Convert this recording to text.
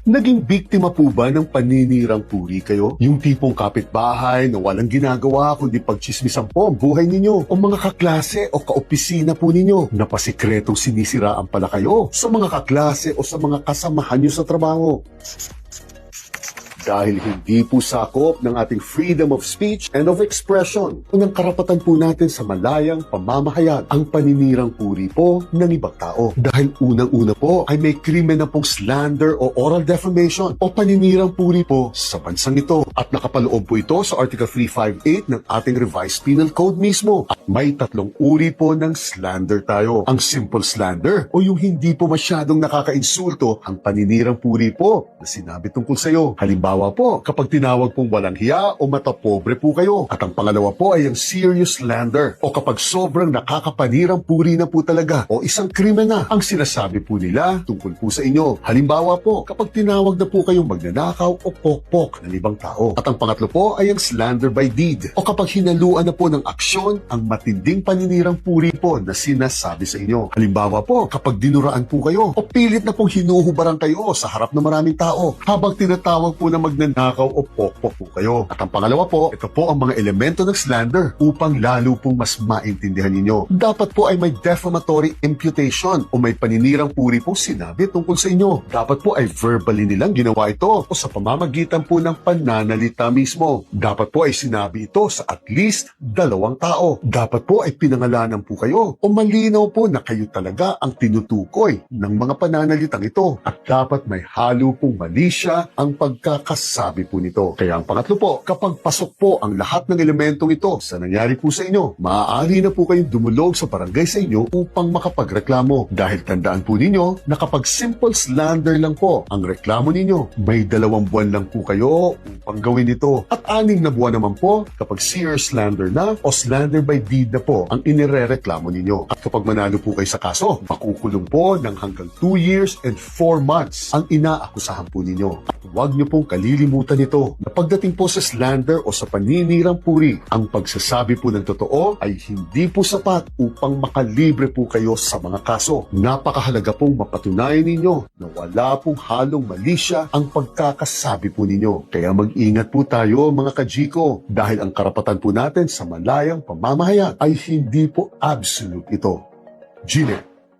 Naging biktima po ba ng paninirang puri kayo? Yung tipong kapitbahay na walang ginagawa kundi pagchismisan po ang buhay ninyo o mga kaklase o kaopisina po ninyo na pasikretong sinisiraan pala kayo sa mga kaklase o sa mga kasamahan nyo sa trabaho. Dahil hindi po sakop ng ating freedom of speech and of expression o ng karapatan po natin sa malayang pamamahayag ang paninirang puri po ng ibang tao. Dahil unang-una po ay may krimen na pong slander o oral defamation o paninirang puri po sa bansang ito. At nakapaloob po ito sa Article 358 ng ating Revised Penal Code mismo. At may tatlong uri po ng slander tayo. Ang simple slander o yung hindi po masyadong nakakainsulto, ang paninirang puri po na sinabi tungkol sa iyo. Halimbawa po, kapag tinawag pong walang hiya o matapobre po kayo. At ang pangalawa po ay ang serious slander o kapag sobrang nakakapanirang puri na po talaga o isang krimen na ang sinasabi po nila tungkol po sa inyo. Halimbawa po, kapag tinawag na po kayong magnanakaw o pokpok ng ibang tao. At ang pangatlo po ay ang slander by deed o kapag hinaluan na po ng aksyon ang matinding paninirang puri po na sinasabi sa inyo. Halimbawa po, kapag dinuraan po kayo o pilit na pong hinuhubaran kayo sa harap ng maraming tao habang tinatawag po na magnanakaw o pokpok po kayo. At ang pangalawa po, ito po ang mga elemento ng slander upang lalo pong mas maintindihan ninyo. Dapat po ay may defamatory imputation o may paninirang puri po sinabi tungkol sa inyo. Dapat po ay verbally nilang ginawa ito o sa pamamagitan po ng pananalita mismo. Dapat po ay sinabi ito sa at least 2 tao. Dapat po ay pinangalanan po kayo o malinaw po na kayo talaga ang tinutukoy ng mga pananalitang ito. At dapat may halo pong malisya ang pagkakasabi po nito. Kaya ang pangatlo po, kapag pasok po ang lahat ng elementong ito sa nangyari po sa inyo, maaari na po kayong dumulog sa barangay sa inyo upang makapagreklamo. Dahil tandaan po ninyo na kapag simple slander lang po ang reklamo ninyo, may 2 buwan lang po kayo upang gawin ito. At 6 na buwan naman po kapag serious slander na o slander by deed na po ang inirereklamo ninyo. At kapag manalo po kayo sa kaso, makukulong po ng hanggang 2 years and 4 months ang inaakusahan po ninyo. At huwag niyo pong kalilimutan ito na pagdating po sa slander o sa paninirang puri, ang pagsasabi po ng totoo ay hindi po sapat upang makalibre po kayo sa mga kaso. Napakahalaga pong mapatunayan ninyo na wala pong halong malisya ang pagkakasabi po ninyo. Kaya mag-ingat po tayo mga kajiko dahil ang karapatan po natin sa malayang pamamahayag ay hindi po absolute ito. Gine.